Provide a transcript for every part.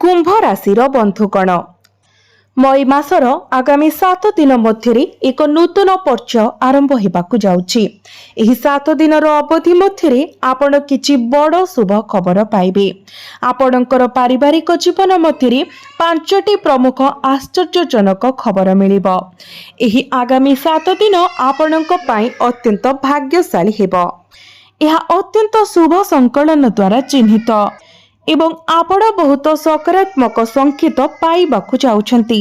कुंभ राशि बंधुगण मई मासर आगामी 7 दिन मध्य एक नूतन पर्याय आरंभ होगाकू जाउछि। एही 7 दिन अवधि मध्य आपण किछि बड़ शुभ खबर पाइबे। आपणकर पारिवारिक जीवन मध्य 5टी प्रमुख आश्चर्यजनक खबर मिलिबो। एही आगामी 7 दिन आपणक पई अत्यंत भाग्यशाली हेबो। यह अत्यंत शुभ संकलन द्वारा चिन्हित एवं आपण बहुत सकारात्मक संकेत पाइबाकू जाउछंती।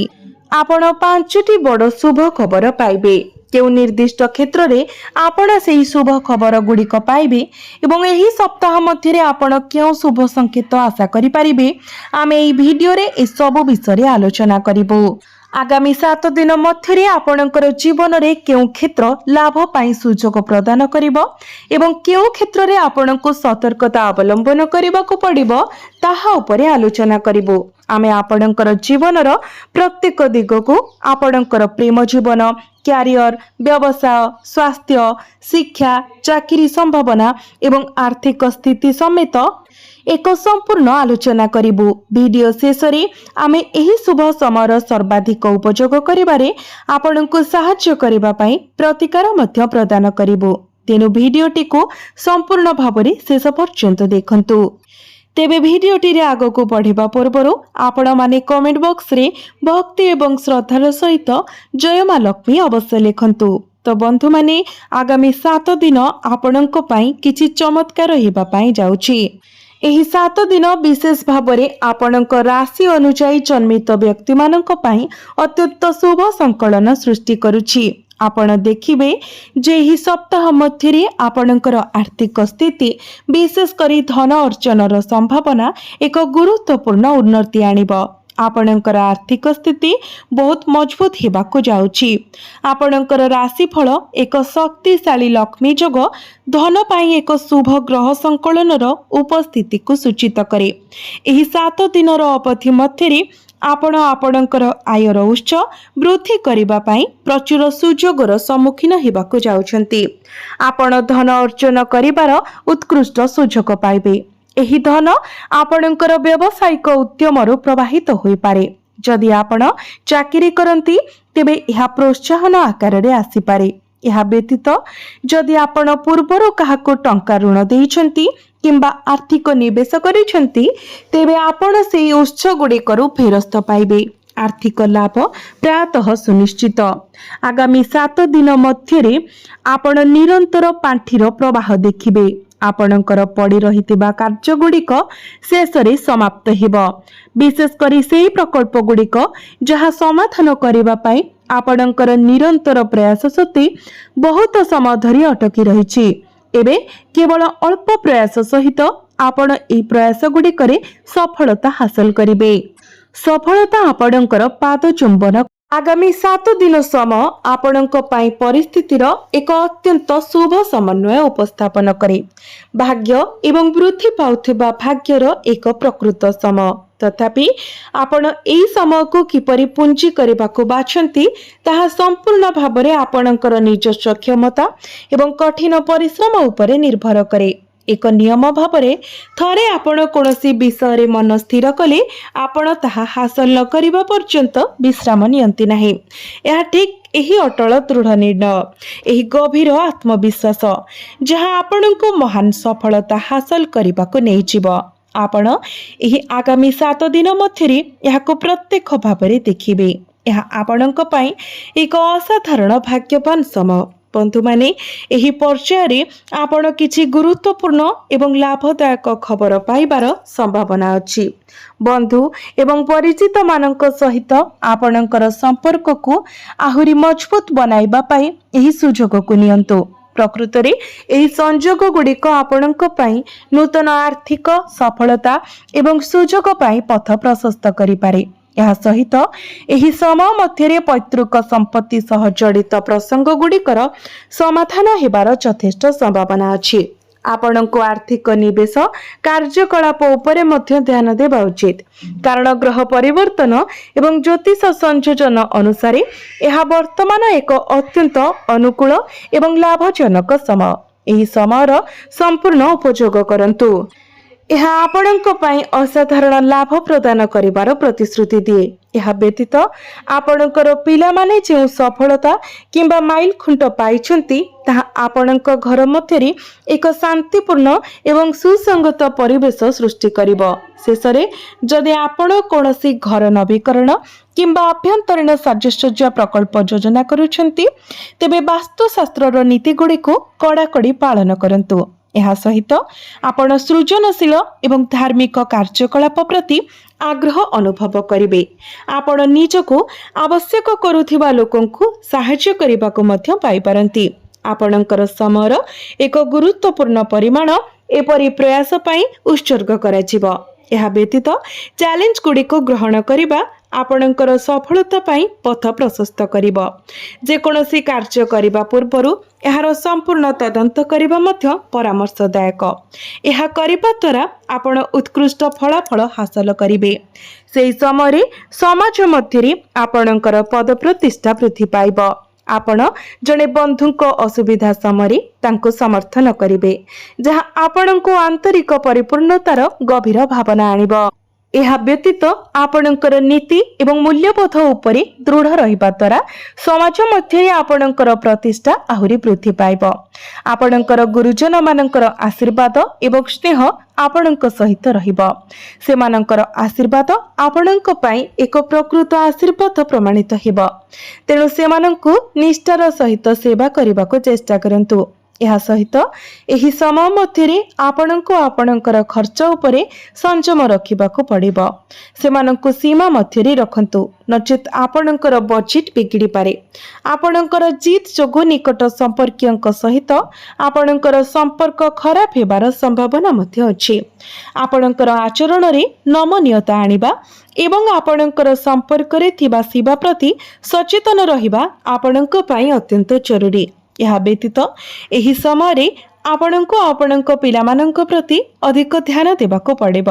आपण 5टी बड़ शुभ खबर पाइबे। केउ निर्दिष्ट क्षेत्र रे आपण सेही शुभ खबर गुड़िक पाइबे एवं एही सप्ताह मध्य आपण केउ शुभ संकेत आशा करि परिबे। आमे एही वीडियो रे ए सब विषय रे आलोचना करिबो। आगामी 7 दिन मध्य आपणकर जीवन रे केउ क्षेत्र लाभ पाई सुजोग प्रदान करिबो एवं केउ क्षेत्र रे आपणको सतर्कता अवलंबन करिबाकू पड़िबो ताहा उपरे आलोचना करिबो। आमे आपणकर जीवनर प्रत्येक दिगको आपणकर प्रेम जीवन, क्यारियर, व्यवसाय, स्वास्थ्य, शिक्षा, चाकरी संभावना एवं आर्थिक स्थिति समेत एक संपूर्ण आलोचना करिबु। वीडियो शेष रे आमे एही शुभ समयर सर्वाधिक उपयोग करिबारे आपनकु सहाय्य करिबा पई प्रतिकार मध्य प्रदान करिबु। तेनु वीडियोटी को संपूर्ण भाबरे शेष पर्यंत देखंतु। तेबे वीडियोटी रे आगको बढ़िबा पूर्वरु आपण माने कमेंट बॉक्स रे भक्ति एवं श्रद्धार सहित जय मां लक्ष्मी अवश्य लिखंतु। तो बंधु माने आगामी 7 दिन आपणक पई किछि चमत्कार हेबा पई जाउछि। एही 7 दिन विशेष भावरे आपणक राशि अनुसार जन्मित व्यक्ति मानक पई अत्यंत शुभ संकलन सृष्टि करुछि। आपण देखिबे जे एही सप्ताह मध्य आपणकर आर्थिक स्थिति विशेष करी धन अर्जनर संभावना एक गुरुत्वपूर्ण उन्नति आनिबो। आपणकर आर्थिक स्थिति बहुत मजबूत हेबाकू जाउछि। आपणकर राशिफल एक शक्तिशाली लक्ष्मी जोग धन पाई एक शुभ ग्रह संकलनर उपस्थिति को सूचित करे। एही 7 दिनर अवधि मध्य आपण आपणकर आयर उत्स वृद्धि करिबा पाई प्रचुर सुजोगर सम्मुखीन हेबाकू जाउछंती। आपण धन अर्जन करिबार उत्कृष्ट सुजोग पाइबे। एही धन आपणकर व्यावसायिक उद्यमरु प्रवाहित होई पारे। जदि आपण चाकरी करंती तेबे यह प्रोत्साहन आकार रे आसी पारे। यह व्यतीत जदि आपण पूर्वरु काहाको टंका ऋण देइछंती किंबा आर्थिक निवेश करिछंती तेबे आपण सेही उत्स गुड़िकरु फेरस्त पाइबे। आर्थिक लाभ प्रायतः सुनिश्चित। आगामी 7 दिन मध्य आपण निरंतर पांठीर प्रवाह देखिबे। आपणकर पड़ी रहितिबा कार्य गुड़िक शेष रे समाप्त हेबो। विशेष करी सेही प्रकल्प गुड़िक जहा समाधान करिबा पई आपणकर निरंतर प्रयास सत्वे बहुत समय धरि अटकी रहिछि। एबे केवल अल्प प्रयास सहित आपण एही प्रयास गुड़िकरे सफलता हासिल करिबे। सफलता आपणकर पाद चुंबन। आगामी 7 दिन समय आपणक पई परिस्थितिर एक अत्यंत शुभ समन्वय उपस्थापन करे। भाग्य एवं वृद्धि पाउथिबा भाग्यर एक प्रकृत समय। तथापि आपण एही समय को किपरि पुंजी करबाकू बाछंती ताहा संपूर्ण भाबरे आपणकर निजस्व क्षमता एवं कठिन परिश्रम उपरे निर्भर करे। एक नियम भावरे थरे आपण कोनोसी विषय रे मन स्थिर कले आपण ताहा हासिल न करिबा पर्यंत विश्राम नियंती नाही। यह ठीक एही अटल दृढ़ निर्णय, एही गभीर आत्मविश्वास जहाँ आपणको महान सफलता हासिल करिबाकू नै जीव। आपण एही आगामी 7 दिन मध्य याको प्रत्यक्ष भावरे देखिबे। यह आपणक पई एक असाधारण भाग्यवान समय। बंधु माने एही पर्याय आपण किछि गुरुत्वपूर्ण एवं लाभदायक खबर पाइबार संभावना अछि। बंधु एवं परिचित मानक सहित आपणकर संपर्क को आहुरी मजबूत बनाइबा पाई एही सुजोग को नियंतु। प्रकृत रे एही संजोग गुड़िक आपणक पई नूतन आर्थिक सफलता एवं सुजोग पाई पथ प्रशस्त करि पारे। यह सहित एही समय मध्य पैतृक संपत्ति सह जड़ित प्रसंग गुड़िकर समाधान हेबार यथेष्ट संभावना अछि। आपणको आर्थिक निवेश कार्यकलाप उपरे मध्य ध्यान देबा उचित, कारण ग्रह परिवर्तन एवं ज्योतिष संयोजन अनुसार यह वर्तमान एक अत्यंत अनुकूल एवं लाभजनक समय। एही समयर संपूर्ण उपयोग करंतु। ଏହା ଆପଣଙ୍କ ପାଇଁ ଅସାଧାରଣ ଲାଭ ପ୍ରଦାନ କରିବାର ପ୍ରତିଶ୍ରୁତି ଦିଏ। ଏହା ବ୍ୟତୀତ ଆପଣଙ୍କର ପିଲାମାନେ ଯେଉଁ ସଫଳତା କିମ୍ବା ମାଇଲ ଖୁଣ୍ଟ ପାଇଛନ୍ତି ତାହା ଆପଣଙ୍କ ଘର ମଧ୍ୟରେ ଏକ ଶାନ୍ତିପୂର୍ଣ୍ଣ ଏବଂ ସୁସଙ୍ଗତ ପରିବେଶ ସୃଷ୍ଟି କରିବ। ଶେଷରେ, ଯଦି ଆପଣ କୌଣସି ଘର ନବୀକରଣ କିମ୍ବା ଆଭ୍ୟନ୍ତରୀଣ ସାଜସଜ୍ଜା ପ୍ରକଳ୍ପ ଯୋଜନା କରୁଛନ୍ତି, ତେବେ ବାସ୍ତୁଶାସ୍ତ୍ରର ନୀତିଗୁଡ଼ିକୁ କଡ଼ାକଡ଼ି ପାଳନ କରନ୍ତୁ। ଏହା ସହିତ ଆପଣ ସୃଜନଶୀଳ ଏବଂ ଧାର୍ମିକ କାର୍ଯ୍ୟକଳାପ ପ୍ରତି ଆଗ୍ରହ ଅନୁଭବ କରିବେ। ଆପଣ ନିଜକୁ ଆବଶ୍ୟକ କରୁଥିବା ଲୋକଙ୍କୁ ସାହାଯ୍ୟ କରିବାକୁ ମଧ୍ୟ ପାଇପାରନ୍ତି। ଆପଣଙ୍କର ସମୟର ଏକ ଗୁରୁତ୍ୱପୂର୍ଣ୍ଣ ପରିମାଣ ଏପରି ପ୍ରୟାସ ପାଇଁ ଉତ୍ସର୍ଗ କରାଯିବ। ଏହା ବ୍ୟତୀତ ଚ୍ୟାଲେଞ୍ଜ ଗୁଡ଼ିକୁ ଗ୍ରହଣ କରିବା ଆପଣଙ୍କର ସଫଳତା ପାଇଁ ପଥ ପ୍ରଶସ୍ତ କରିବ। ଯେକୌଣସି କାର୍ଯ୍ୟ କରିବା ପୂର୍ବରୁ ଏହାର ସମ୍ପୂର୍ଣ୍ଣ ତଦନ୍ତ କରିବା ମଧ୍ୟ ପରାମର୍ଶଦାୟକ। ଏହା କରିବା ଦ୍ୱାରା ଆପଣ ଉତ୍କୃଷ୍ଟ ଫଳାଫଳ ହାସଲ କରିବେ। ସେହି ସମୟରେ ସମାଜ ମଧ୍ୟରେ ଆପଣଙ୍କର ପଦପ୍ରତିଷ୍ଠା ବୃଦ୍ଧି ପାଇବ। ଆପଣ ଜଣେ ବନ୍ଧୁଙ୍କ ଅସୁବିଧା ସମୟରେ ତାଙ୍କୁ ସମର୍ଥନ କରିବେ, ଯାହା ଆପଣଙ୍କୁ ଆନ୍ତରିକ ପରିପୂର୍ଣ୍ଣତାର ଗଭୀର ଭାବନା ଆଣିବ। ଏହା ବ୍ୟତୀତ ଆପଣଙ୍କର ନୀତି ଏବଂ ମୂଲ୍ୟବୋଧ ଉପରେ ଦୃଢ଼ ରହିବା ଦ୍ୱାରା ସମାଜ ମଧ୍ୟରେ ଆପଣଙ୍କର ପ୍ରତିଷ୍ଠା ଆହୁରି ବୃଦ୍ଧି ପାଇବ। ଆପଣଙ୍କର ଗୁରୁଜନମାନଙ୍କର ଆଶୀର୍ବାଦ ଏବଂ ସ୍ନେହ ଆପଣଙ୍କ ସହିତ ରହିବ। ସେମାନଙ୍କର ଆଶୀର୍ବାଦ ଆପଣଙ୍କ ପାଇଁ ଏକ ପ୍ରକୃତ ଆଶୀର୍ବାଦ ପ୍ରମାଣିତ ହେବ। ତେଣୁ ସେମାନଙ୍କୁ ନିଷ୍ଠାର ସହିତ ସେବା କରିବାକୁ ଚେଷ୍ଟା କରନ୍ତୁ। ଏହା ସହିତ ଏହି ସମୟ ମଧ୍ୟରେ ଆପଣଙ୍କୁ ଆପଣଙ୍କର ଖର୍ଚ୍ଚ ଉପରେ ସଂଯମ ରଖିବାକୁ ପଡ଼ିବ। ସେମାନଙ୍କୁ ସୀମା ମଧ୍ୟରେ ରଖନ୍ତୁ, ନଚେତ୍ ଆପଣଙ୍କର ବଜେଟ୍ ବିଗିଡ଼ିପାରେ। ଆପଣଙ୍କର ଜିଦ୍ ଯୋଗୁଁ ନିକଟ ସମ୍ପର୍କୀୟଙ୍କ ସହିତ ଆପଣଙ୍କର ସମ୍ପର୍କ ଖରାପ ହେବାର ସମ୍ଭାବନା ମଧ୍ୟ ଅଛି। ଆପଣଙ୍କର ଆଚରଣରେ ନମନୀୟତା ଆଣିବା ଏବଂ ଆପଣଙ୍କର ସମ୍ପର୍କରେ ଥିବା ସୀମା ପ୍ରତି ସଚେତନ ରହିବା ଆପଣଙ୍କ ପାଇଁ ଅତ୍ୟନ୍ତ ଜରୁରୀ। ଏହା ବ୍ୟତୀତ ଏହି ସମୟରେ ଆପଣଙ୍କୁ ଆପଣଙ୍କ ପିଲାମାନଙ୍କ ପ୍ରତି ଅଧିକ ଧ୍ୟାନ ଦେବାକୁ ପଡ଼ିବ।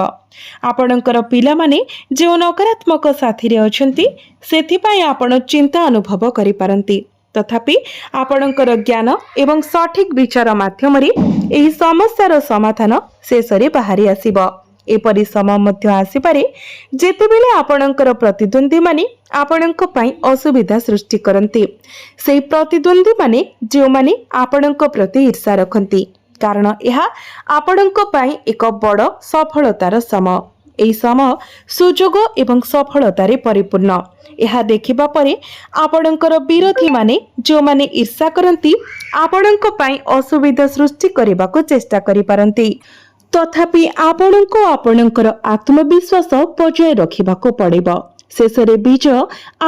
ଆପଣଙ୍କର ପିଲାମାନେ ଯେଉଁ ନକାରାତ୍ମକ ସାଥିରେ ଅଛନ୍ତି, ସେଥିପାଇଁ ଆପଣ ଚିନ୍ତା ଅନୁଭବ କରିପାରନ୍ତି। ତଥାପି ଆପଣଙ୍କର ଜ୍ଞାନ ଏବଂ ସଠିକ୍ ବିଚାର ମାଧ୍ୟମରେ ଏହି ସମସ୍ୟାର ସମାଧାନ ଶେଷରେ ବାହାରି ଆସିବ। ଏପରି ସମୟ ମଧ୍ୟ ଆସିପାରେ ଯେତେବେଳେ ଆପଣଙ୍କର ପ୍ରତିଦ୍ୱନ୍ଦ୍ୱୀମାନେ ଆପଣଙ୍କ ପାଇଁ ଅସୁବିଧା ସୃଷ୍ଟି କରନ୍ତି। ସେହି ପ୍ରତିଦ୍ୱନ୍ଦ୍ୱୀମାନେ ଯେଉଁମାନେ ଆପଣଙ୍କ ପ୍ରତି ଈର୍ଷା ରଖନ୍ତି, କାରଣ ଏହା ଆପଣଙ୍କ ପାଇଁ ଏକ ବଡ଼ ସଫଳତାର ସମୟ। ଏହି ସମୟ ସୁଯୋଗ ଏବଂ ସଫଳତାରେ ପରିପୂର୍ଣ୍ଣ। ଏହା ଦେଖିବା ପରେ ଆପଣଙ୍କର ବିରୋଧୀମାନେ ଯେଉଁମାନେ ଈର୍ଷା କରନ୍ତି ଆପଣଙ୍କ ପାଇଁ ଅସୁବିଧା ସୃଷ୍ଟି କରିବାକୁ ଚେଷ୍ଟା କରିପାରନ୍ତି। ତଥାପି ଆପଣଙ୍କୁ ଆପଣଙ୍କର ଆତ୍ମବିଶ୍ୱାସ ବଜାୟ ରଖିବାକୁ ପଡ଼ିବ। ଶେଷରେ ବିଜୟ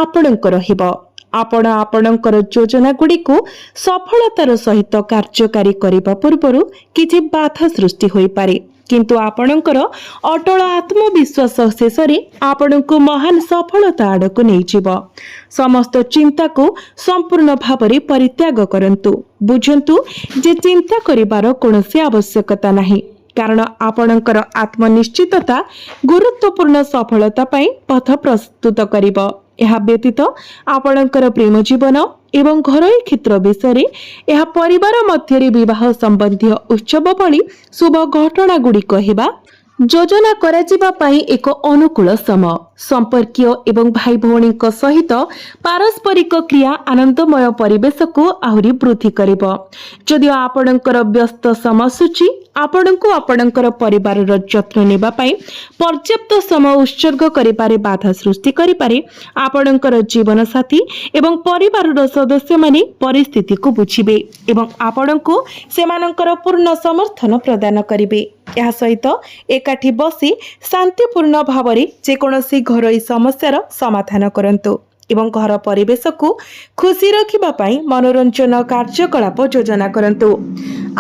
ଆପଣଙ୍କର ହେବ। ଆପଣ ଆପଣଙ୍କର ଯୋଜନାଗୁଡ଼ିକୁ ସଫଳତାର ସହିତ କାର୍ଯ୍ୟକାରୀ କରିବା ପୂର୍ବରୁ କିଛି ବାଧା ସୃଷ୍ଟି ହୋଇପାରେ, କିନ୍ତୁ ଆପଣଙ୍କର ଅଟଳ ଆତ୍ମବିଶ୍ୱାସ ଶେଷରେ ଆପଣଙ୍କୁ ମହାନ ସଫଳତା ଆଡ଼କୁ ନେଇଯିବ। ସମସ୍ତ ଚିନ୍ତାକୁ ସମ୍ପୂର୍ଣ୍ଣ ଭାବରେ ପରିତ୍ୟାଗ କରନ୍ତୁ। ବୁଝନ୍ତୁ ଯେ ଚିନ୍ତା କରିବାର କୌଣସି ଆବଶ୍ୟକତା ନାହିଁ, କାରଣ ଆପଣଙ୍କର ଆତ୍ମନିଶ୍ଚିତତା ଗୁରୁତ୍ୱପୂର୍ଣ୍ଣ ସଫଳତା ପାଇଁ ପଥ ପ୍ରସ୍ତୁତ କରିବ। ଏହା ବ୍ୟତୀତ ଆପଣଙ୍କର ପ୍ରେମ ଜୀବନ ଏବଂ ଘରୋଇ କ୍ଷେତ୍ର ବିଷୟରେ, ଏହା ପରିବାର ମଧ୍ୟରେ ବିବାହ ସମ୍ବନ୍ଧୀୟ ଉତ୍ସବ ଭଳି ଶୁଭ ଘଟଣାଗୁଡ଼ିକ ହେବା ଯୋଜନା କରାଯିବା ପାଇଁ ଏକ ଅନୁକୂଳ ସମୟ। ସମ୍ପର୍କୀୟ ଏବଂ ଭାଇ ଭଉଣୀଙ୍କ ସହିତ ପାରସ୍ପରିକ କ୍ରିୟା ଆନନ୍ଦମୟ ପରିବେଶକୁ ଆହୁରି ବୃଦ୍ଧି କରିବ। ଯଦିଓ ଆପଣଙ୍କର ବ୍ୟସ୍ତ ସମୟସୂଚୀ ଆପଣଙ୍କୁ ଆପଣଙ୍କର ପରିବାରର ଯତ୍ନ ନେବା ପାଇଁ ପର୍ଯ୍ୟାପ୍ତ ସମୟ ଉତ୍ସର୍ଗ କରିବାରେ ବାଧା ସୃଷ୍ଟି କରିପାରେ, ଆପଣଙ୍କର ଜୀବନସାଥୀ ଏବଂ ପରିବାରର ସଦସ୍ୟମାନେ ପରିସ୍ଥିତିକୁ ବୁଝିବେ ଏବଂ ଆପଣଙ୍କୁ ସେମାନଙ୍କର ପୂର୍ଣ୍ଣ ସମର୍ଥନ ପ୍ରଦାନ କରିବେ। ଏହା ସହିତ ଏକାଠି ବସି ଶାନ୍ତିପୂର୍ଣ୍ଣ ଭାବରେ ଯେକୌଣସି ଘରୋଇ ସମସ୍ୟାର ସମାଧାନ କରନ୍ତୁ ଏବଂ ଘର ପରିବେଶକୁ ଖୁସି ରଖିବା ପାଇଁ ମନୋରଞ୍ଜନ କାର୍ଯ୍ୟକଳାପ ଯୋଜନା କରନ୍ତୁ।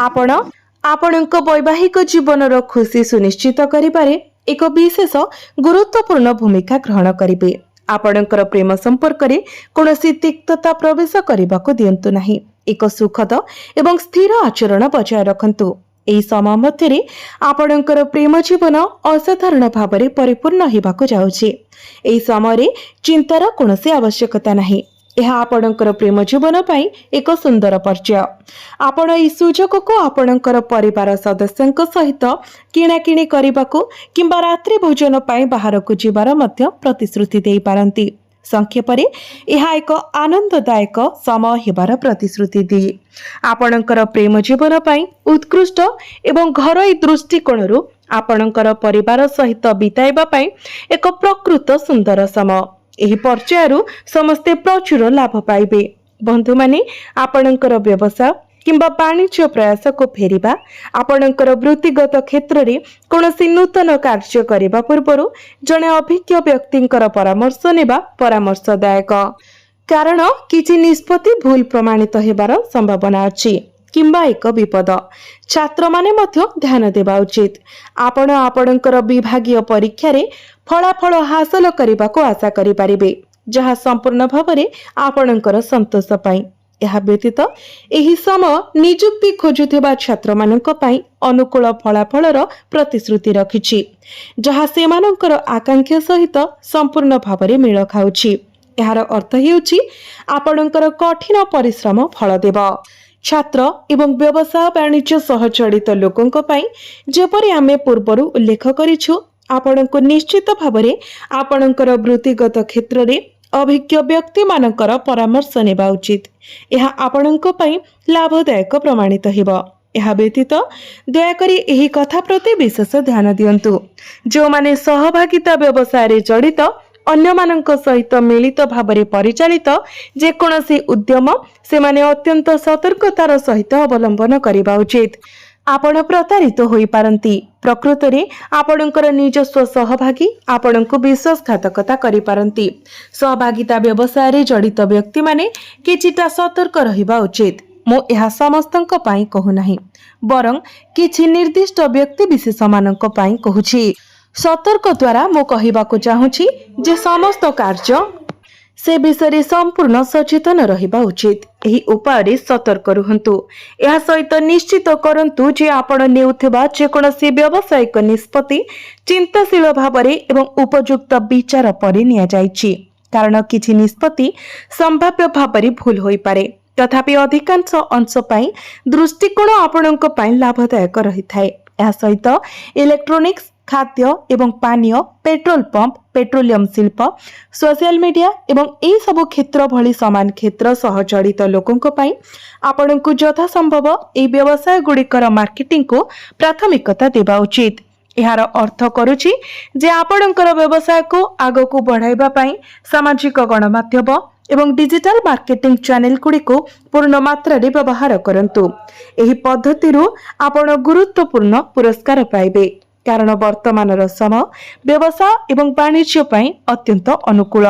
ଆପଣ ଆପଣଙ୍କ ବୈବାହିକ ଜୀବନର ଖୁସି ସୁନିଶ୍ଚିତ କରିବାରେ ଏକ ବିଶେଷ ଗୁରୁତ୍ୱପୂର୍ଣ୍ଣ ଭୂମିକା ଗ୍ରହଣ କରିବେ। ଆପଣଙ୍କର ପ୍ରେମ ସମ୍ପର୍କରେ କୌଣସି ତିକ୍ତତା ପ୍ରବେଶ କରିବାକୁ ଦିଅନ୍ତୁ ନାହିଁ। ଏକ ସୁଖଦ ଏବଂ ସ୍ଥିର ଆଚରଣ ବଜାୟ ରଖନ୍ତୁ। ଏହି ସମୟ ମଧ୍ୟରେ ଆପଣଙ୍କର ପ୍ରେମ ଜୀବନ ଅସାଧାରଣ ଭାବରେ ପରିପୂର୍ଣ୍ଣ ହେବାକୁ ଯାଉଛି। ଏହି ସମୟରେ ଚିନ୍ତାର କୌଣସି ଆବଶ୍ୟକତା ନାହିଁ। ଏହା ଆପଣଙ୍କର ପ୍ରେମ ଜୀବନ ପାଇଁ ଏକ ସୁନ୍ଦର ପର୍ଯ୍ୟାୟ। ଆପଣ ଏହି ସୁଯୋଗକୁ ଆପଣଙ୍କର ପରିବାର ସଦସ୍ୟଙ୍କ ସହିତ କିଣାକିଣି କରିବାକୁ କିମ୍ବା ରାତ୍ରି ଭୋଜନ ପାଇଁ ବାହାରକୁ ଯିବାର ମଧ୍ୟ ପ୍ରତିଶ୍ରୁତି ଦେଇପାରନ୍ତି। ସଂକ୍ଷେପରେ ଏହା ଏକ ଆନନ୍ଦଦାୟକ ସମୟ ହେବାର ପ୍ରତିଶ୍ରୁତି ଦିଏ। ଆପଣଙ୍କର ପ୍ରେମ ଜୀବନ ପାଇଁ ଉତ୍କୃଷ୍ଟ ଏବଂ ଘରୋଇ ଦୃଷ୍ଟିକୋଣରୁ ଆପଣଙ୍କର ପରିବାର ସହିତ ବିତାଇବା ପାଇଁ ଏକ ପ୍ରକୃତ ସୁନ୍ଦର ସମୟ। ଏହି ପର୍ଯ୍ୟାୟରୁ ସମସ୍ତେ ପ୍ରଚୁର ଲାଭ ପାଇବେ। ବନ୍ଧୁମାନେ ଆପଣଙ୍କର ବ୍ୟବସାୟ କିମ୍ବା ବାଣିଜ୍ୟ ପ୍ରୟାସକୁ ଫେରିବା, ଆପଣଙ୍କର ବୃତ୍ତିଗତ କ୍ଷେତ୍ରରେ କୌଣସି ନୂତନ କାର୍ଯ୍ୟ କରିବା ପୂର୍ବରୁ ଜଣେ ଅଭିଜ୍ଞ ବ୍ୟକ୍ତିଙ୍କର ପରାମର୍ଶ ନେବା ପରାମର୍ଶଦାୟକ। କାରଣ କିଛି ନିଷ୍ପତ୍ତି ଭୁଲ ପ୍ରମାଣିତ ହେବାର ସମ୍ଭାବନା ଅଛି କିମ୍ବା ଏକ ବିପଦ। ଛାତ୍ରମାନେ ମଧ୍ୟ ଧ୍ୟାନ ଦେବା ଉଚିତ। ଆପଣ ଆପଣଙ୍କର ବିଭାଗୀୟ ପରୀକ୍ଷାରେ ଫଳାଫଳ ହାସଲ କରିବାକୁ ଆଶା କରିପାରିବେ, ଯାହା ସମ୍ପୂର୍ଣ୍ଣ ଭାବରେ ଆପଣଙ୍କର ସନ୍ତୋଷ ପାଇଁ। ଏହା ବ୍ୟତୀତ ଏହି ସମୟ ନିଯୁକ୍ତି ଖୋଜୁଥିବା ଛାତ୍ରମାନଙ୍କ ପାଇଁ ଅନୁକୂଳ ଫଳାଫଳର ପ୍ରତିଶ୍ରୁତି ରଖିଛି, ଯାହା ସେମାନଙ୍କର ଆକାଂକ୍ଷା ସହିତ ସମ୍ପୂର୍ଣ୍ଣ ଭାବରେ ମେଳ ଖାଉଛି। ଏହାର ଅର୍ଥ ହେଉଛି ଆପଣଙ୍କର କଠିନ ପରିଶ୍ରମ ଫଳ ଦେବ। ଛାତ୍ର ଏବଂ ବ୍ୟବସାୟ ବାଣିଜ୍ୟ ସହ ଜଡ଼ିତ ଲୋକଙ୍କ ପାଇଁ ଯେପରି ଆମେ ପୂର୍ବରୁ ଉଲ୍ଲେଖ କରିଛୁ, ଆପଣଙ୍କୁ ନିଶ୍ଚିତ ଭାବରେ ଆପଣଙ୍କର ବୃତ୍ତିଗତ କ୍ଷେତ୍ରରେ ଅଭିଜ୍ଞ ବ୍ୟକ୍ତିମାନଙ୍କର ପରାମର୍ଶ ନେବା ଉଚିତ। ଏହା ଆପଣଙ୍କ ପାଇଁ ଲାଭଦାୟକ ପ୍ରମାଣିତ ହେବ। ଏହା ବ୍ୟତୀତ ଦୟାକରି ଏହି କଥା ପ୍ରତି ବିଶେଷ ଧ୍ୟାନ ଦିଅନ୍ତୁ, ଯେଉଁମାନେ ସହଭାଗିତା ବ୍ୟବସାୟରେ ଜଡ଼ିତ ଅନ୍ୟମାନଙ୍କ ସହିତ ମିଳିତ ଭାବରେ ପରିଚାଳିତ ଯେକୌଣସି ଉଦ୍ୟମ ସେମାନେ ଅତ୍ୟନ୍ତ ସତର୍କତାର ସହିତ ଅବଲମ୍ବନ କରିବା ଉଚିତ। ଆପଣ ପ୍ରତାରିତ ହୋଇପାରନ୍ତି। ପ୍ରକୃତରେ ଆପଣଙ୍କର ନିଜସ୍ୱ ସହଭାଗୀ ଆପଣଙ୍କୁ ବିଶ୍ୱାସଘାତକତା କରିପାରନ୍ତି। ସହଭାଗିତା ବ୍ୟବସାୟରେ ଜଡ଼ିତ ବ୍ୟକ୍ତିମାନେ କିଛିଟା ସତର୍କ ରହିବା ଉଚିତ। ମୁଁ ଏହା ସମସ୍ତଙ୍କ ପାଇଁ କହୁନାହିଁ, ବରଂ କିଛି ନିର୍ଦ୍ଦିଷ୍ଟ ବ୍ୟକ୍ତିବିଶେଷମାନଙ୍କ ପାଇଁ କହୁଛି। ସତର୍କ ଦ୍ୱାରା ମୁଁ କହିବାକୁ ଚାହୁଁଛି ଯେ ସମସ୍ତ କାର୍ଯ୍ୟ ସେ ବିଷୟରେ ସମ୍ପୂର୍ଣ୍ଣ ସଚେତନ ରହିବା ଉଚିତ। ଏହି ଉପାୟରେ ସତର୍କ ରୁହନ୍ତୁ। ଏହା ସହିତ ନିଶ୍ଚିତ କରନ୍ତୁ ଯେ ଆପଣ ନେଉଥିବା ଯେକୌଣସି ବ୍ୟବସାୟିକ ନିଷ୍ପତ୍ତି ଚିନ୍ତାଶୀଳ ଭାବରେ ଏବଂ ଉପଯୁକ୍ତ ବିଚାର ପରେ ନିଆଯାଇଛି, କାରଣ କିଛି ନିଷ୍ପତ୍ତି ସମ୍ଭାବ୍ୟ ଭାବରେ ଭୁଲ ହୋଇପାରେ। ତଥାପି ଅଧିକାଂଶ ଅଂଶ ପାଇଁ ଦୃଷ୍ଟିକୋଣ ଆପଣଙ୍କ ପାଇଁ ଲାଭଦାୟକ ରହିଥାଏ। ଏହା ସହିତ ଇଲେକ୍ଟ୍ରୋନିକ୍ସ, ଖାଦ୍ୟ ଏବଂ ପାନୀୟ, ପେଟ୍ରୋଲ ପମ୍ପ, ପେଟ୍ରୋଲିୟମ ଶିଳ୍ପ, ସୋସିଆଲ ମିଡିଆ ଏବଂ ଏହି ସବୁ କ୍ଷେତ୍ର ଭଳି ସମାନ କ୍ଷେତ୍ର ସହ ଜଡ଼ିତ ଲୋକଙ୍କ ପାଇଁ ଆପଣଙ୍କୁ ଯଥାସମ୍ଭବ ଏହି ବ୍ୟବସାୟ ଗୁଡ଼ିକର ମାର୍କେଟିଂକୁ ପ୍ରାଥମିକତା ଦେବା ଉଚିତ। ଏହାର ଅର୍ଥ କରୁଛି ଯେ ଆପଣଙ୍କର ବ୍ୟବସାୟକୁ ଆଗକୁ ବଢ଼ାଇବା ପାଇଁ ସାମାଜିକ ଗଣମାଧ୍ୟମ ଏବଂ ଡିଜିଟାଲ ମାର୍କେଟିଂ ଚ୍ୟାନେଲ ଗୁଡ଼ିକୁ ପୂର୍ଣ୍ଣ ମାତ୍ରାରେ ବ୍ୟବହାର କରନ୍ତୁ। ଏହି ପଦ୍ଧତିରୁ ଆପଣ ଗୁରୁତ୍ୱପୂର୍ଣ୍ଣ ପୁରସ୍କାର ପାଇବେ, କାରଣ ବର୍ତ୍ତମାନର ସମୟ ବ୍ୟବସାୟ ଏବଂ ବାଣିଜ୍ୟ ପାଇଁ ଅତ୍ୟନ୍ତ ଅନୁକୂଳ।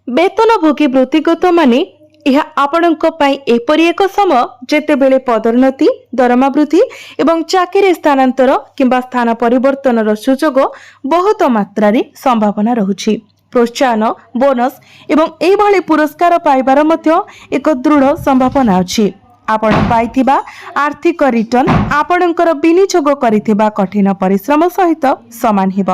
ବେତନଭୋଗୀ ବୃତ୍ତିଗତ ମାନେ ଏହା ଆପଣଙ୍କ ପାଇଁ ଏପରି ଏକ ସମୟ ଯେତେବେଳେ ପଦୋନ୍ନତି, ଦରମା ବୃଦ୍ଧି ଏବଂ ଚାକିରି ସ୍ଥାନାନ୍ତର କିମ୍ବା ସ୍ଥାନ ପରିବର୍ତ୍ତନର ସୁଯୋଗ ବହୁତ ମାତ୍ରାରେ ସମ୍ଭାବନା ରହୁଛି। ପ୍ରୋତ୍ସାହନ, ବୋନସ୍ ଏବଂ ଏହିଭଳି ପୁରସ୍କାର ପାଇବାର ମଧ୍ୟ ଏକ ଦୃଢ଼ ସମ୍ଭାବନା ଅଛି। ଆପଣ ପାଇଥିବା ଆର୍ଥିକ ରିଟର୍ଣ୍ଣ ଆପଣଙ୍କର ବିନିଯୋଗ କରିଥିବା କଠିନ ପରିଶ୍ରମ ସହିତ ସମାନ ହେବ।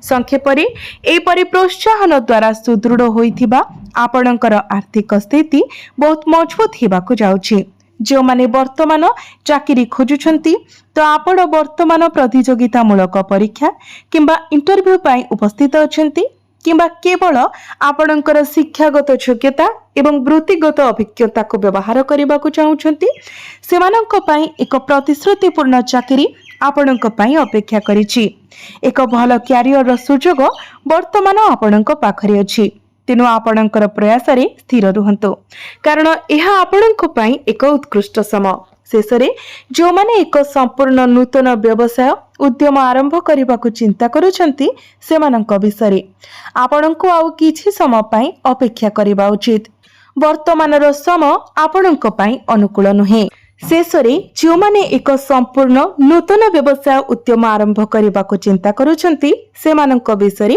ସଂକ୍ଷେପରେ ଏହିପରି ପ୍ରୋତ୍ସାହନ ଦ୍ୱାରା ସୁଦୃଢ଼ ହୋଇଥିବା ଆପଣଙ୍କର ଆର୍ଥିକ ସ୍ଥିତି ବହୁତ ମଜବୁତ ହେବାକୁ ଯାଉଛି। ଯେଉଁମାନେ ବର୍ତ୍ତମାନ ଚାକିରି ଖୋଜୁଛନ୍ତି, ତ ଆପଣ ବର୍ତ୍ତମାନ ପ୍ରତିଯୋଗିତାମୂଳକ ପରୀକ୍ଷା କିମ୍ବା ଇଣ୍ଟରଭ୍ୟୁ ପାଇଁ ଉପସ୍ଥିତ ଅଛନ୍ତି କିମ୍ବା କେବଳ ଆପଣଙ୍କର ଶିକ୍ଷାଗତ ଯୋଗ୍ୟତା ଏବଂ ବୃତ୍ତିଗତ ଅଭିଜ୍ଞତାକୁ ବ୍ୟବହାର କରିବାକୁ ଚାହୁଁଛନ୍ତି, ସେମାନଙ୍କ ପାଇଁ ଏକ ପ୍ରତିଶ୍ରୁତିପୂର୍ଣ୍ଣ ଚାକିରି ଆପଣଙ୍କ ପାଇଁ ଅପେକ୍ଷା କରିଛି। ଏକ ଭଲ କ୍ୟାରିୟରର ସୁଯୋଗ ବର୍ତ୍ତମାନ ଆପଣଙ୍କ ପାଖରେ ଅଛି। ତେଣୁ ଆପଣଙ୍କର ପ୍ରୟାସରେ ସ୍ଥିର ରୁହନ୍ତୁ, କାରଣ ଏହା ଆପଣଙ୍କ ପାଇଁ ଏକ ଉତ୍କୃଷ୍ଟ ସମୟ। ଶେଷରେ ଯେଉଁମାନେ ଏକ ସମ୍ପୂର୍ଣ୍ଣ ନୂତନ ବ୍ୟବସାୟ ଉଦ୍ୟମ ଆରମ୍ଭ କରିବାକୁ ଚିନ୍ତା କରୁଛନ୍ତି, ସେମାନଙ୍କ ବିଷୟରେ ଆପଣଙ୍କୁ ଆଉ କିଛି ସମୟ ପାଇଁ ଅପେକ୍ଷା କରିବା ଉଚିତ। ବର୍ତ୍ତମାନର ସମୟ ଆପଣଙ୍କ ପାଇଁ ଅନୁକୂଳ ନୁହେଁ। ଶେଷରେ ଯେଉଁମାନେ ଏକ ସମ୍ପୂର୍ଣ୍ଣ ନୂତନ ବ୍ୟବସାୟ ଉଦ୍ୟମ ଆରମ୍ଭ କରିବାକୁ ଚିନ୍ତା କରୁଛନ୍ତି, ସେମାନଙ୍କ ବିଷୟରେ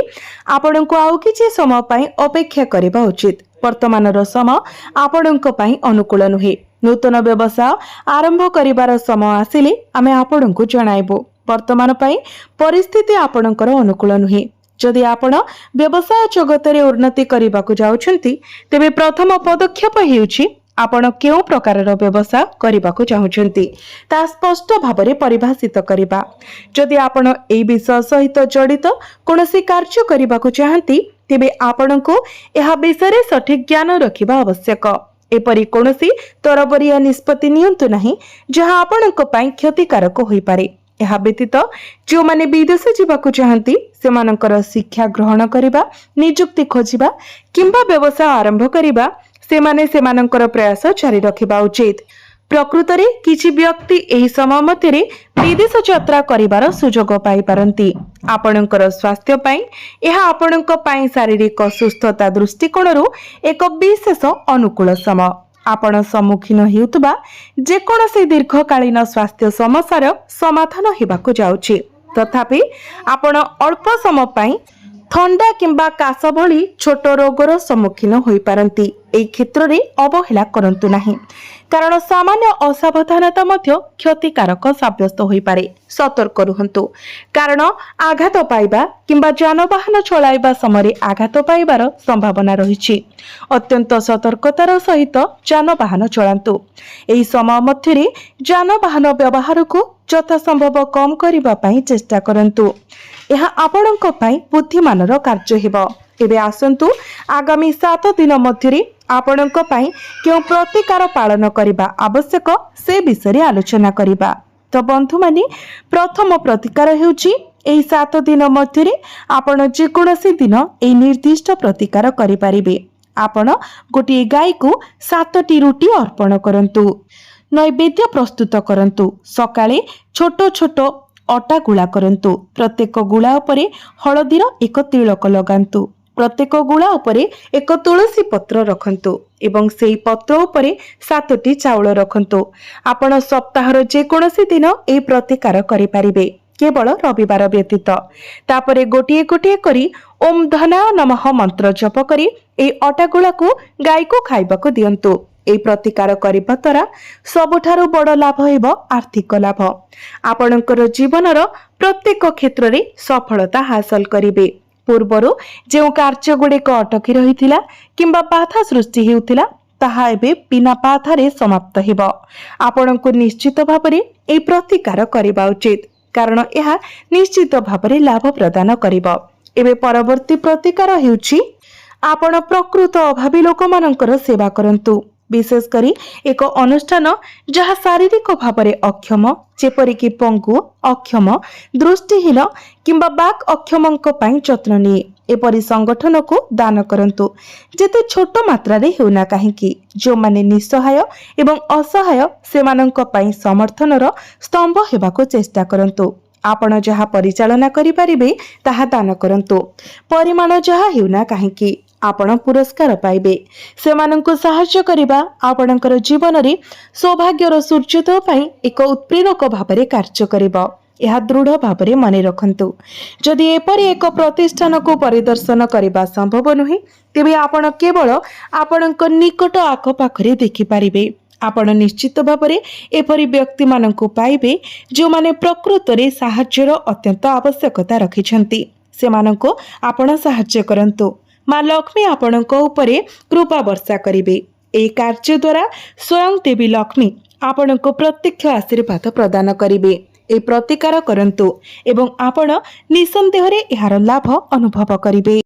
ଆପଣଙ୍କୁ ଆଉ କିଛି ସମୟ ପାଇଁ ଅପେକ୍ଷା କରିବା ଉଚିତ। ବର୍ତ୍ତମାନର ସମୟ ଆପଣଙ୍କ ପାଇଁ ଅନୁକୂଳ ନୁହେଁ। ନୂତନ ବ୍ୟବସାୟ ଆରମ୍ଭ କରିବାର ସମୟ ଆସିଲେ ଆମେ ଆପଣଙ୍କୁ ଜଣାଇବୁ। ବର୍ତ୍ତମାନ ପାଇଁ ପରିସ୍ଥିତି ଆପଣଙ୍କର ଅନୁକୂଳ ନୁହେଁ। जदि आपण व्यवसाय जगत में उन्नति करने को जाउछंती तेबे प्रथम पदक्षेप हेउछि आपण केउ प्रकारर व्यवसाय करने को चाहुछंती ता स्पष्ट भाव में परिभाषित करबा। जदि आपण एई विषय सहित जड़ित कोनोसी कार्य करने को चाहती तेबे आपण को यह विषय सठिक ज्ञान रखिबा आवश्यक। एपरि कोनोसी तरबरिया निष्पत्ति नियंतु नहीं जहां आपणक पई क्षतिकारक होई पारे। यह व्यतीत जो माने विदेश जीवाकु चाहती सेमानकर शिक्षा ग्रहण करिबा, नियुक्ति खोजिबा किंबा व्यवसाय आरंभ करिबा सेमाने सेमानकर प्रयास जारी रखिबा उचित। प्रकृत रे किछि व्यक्ति एही समय मध्य विदेश यात्रा करिबार सुजोग पाई पारंती। आपणकर स्वास्थ्य पाई यह आपणक पाई शारीरिक सुस्थता दृष्टिकोणरू एक विशेष अनुकूल समय। आपण सम्मुखीन हेउतबा जेकोनोसी दीर्घकालीन स्वास्थ्य समस्यार समाधान हेबाकु जाउछि। तथापि आपण अल्प समय पाई थंडा किंबा काश भली छोट रोगर सम्मुखीन होई पारंती। एई क्षेत्र रे अवहेला करंतु नाही कारण सामान्य असावधानता मध्य क्षतिकारक साब्यस्त होई पारे। सतर्क रुहंतु कारण आघात पाइबा किंबा जानवाहन चलाइबा समय आघात पाइबार संभावना रहिछि। अत्यंत सतर्कतार सहित जानवाहन चलांतु। एही समय मध्य जानवाहन व्यवहार को यथा संभव कम करिबा पई चेष्टा करंतु। यह आपणक पई बुद्धिमानर कार्य हेबो। एबे आसंतु आगामी 7 दिन मध्य आपणक पई केउ प्रतिकार पालन करिबा आवश्यक से विषय आलोचना करिबा। तो बंधु माने प्रथम प्रतिकार हेउची एही 7 दिन मध्य आपण जे कोनोसी दिन एही निर्दिष्ट प्रतिकार करि पारिबे। आपण गोटी गाय को 7टी रुटी अर्पण करंतु, नैवेद्य प्रस्तुत करंतु, सकाळे छोट छोट अटा गुळा करंतु, प्रत्येक गुळा उपरे हळदीर एक तिलक लगांतु, प्रत्येक गुळा उपरे एक तुलसी पत्र रखंतु एवं सेई पत्र उपरे 7टी चाउल रखंतु। आपण सप्ताहर जे कोनोसी दिन ए प्रतिकार करि पारिबे केवल रविवार व्यतीत। तापरे गोटिए गोटिए करी ओम धनाय नमः मंत्र जप करी ए अटा गुळा को गाय को खाइबाको दियंतु। ए प्रतिकार करिबा द्वारा सबुठारु बड़ लाभ हेबो आर्थिक लाभ। आपणकर जीवनर प्रत्येक क्षेत्र रे सफलता हासिल करिबे। पूर्वरु जो कार्य गुड़िक अटकी रही किंबा बाधा सृष्टि हेउथिला ताहा एबे बिना बाधारे समाप्त हेबो। आपणको निश्चित भाबरे ए प्रतिकार करिबा उचित कारण यह निश्चित भाबरे लाभ प्रदान करिबो। एबे परवर्ती प्रतिकार हेउछि आपण प्रकृत अभावी लोक मानकर सेवा करंतु। विशेष करी एक अनुष्ठान जहाँ शारीरिक भाव में अक्षम जेपरिक पंगु, अक्षम, दृष्टिहीन किंबा बाक अक्षमंक पई जत्न निए एपरि संगठन को दान करंतु। जेते छोट मात्रा रे हेउना काहेकि जो माने निसहाय एवं असहाय सेमानंक पई समर्थनर स्तंभ हेबाको चेष्टा करंतु। आपण जहाँ परिचालना करि परिबे ताहा दान करंतु। परिमाण जहाँ हेउना काहेकि आपण पुरस्कार पाइबे। सेमानंको सहाय्य करिबा आपणकर जीवन रे सौभाग्यर सूर्योदय पई एक उत्प्रेरक भाबरे कार्य करिबो। यह दृढ़ भाबरे मने रखंतु। जदि एपरि एक प्रतिष्ठान को परिदर्शन करिबा संभव नुहे तेबे आपण केवल आपणक निकट आख पाखरे देखि पारिबे। आपण निश्चित भाबरे एपरि व्यक्ति मानंको पाइबे जो माने प्रकृत रे सहाय्यर अत्यंत आवश्यकता रखिछंती। सेमानंको आपण सहाय्य करंतु। माँ लक्ष्मी आपणक उपरे कृपा वर्षा करिबे। ए कार्य द्वारा स्वयं देवी लक्ष्मी आपणक प्रत्यक्ष आशीर्वाद प्रदान करिबे। ए प्रतिकार करंतु एवं आपण निसंदेह रे एहार लाभ अनुभव करिबे।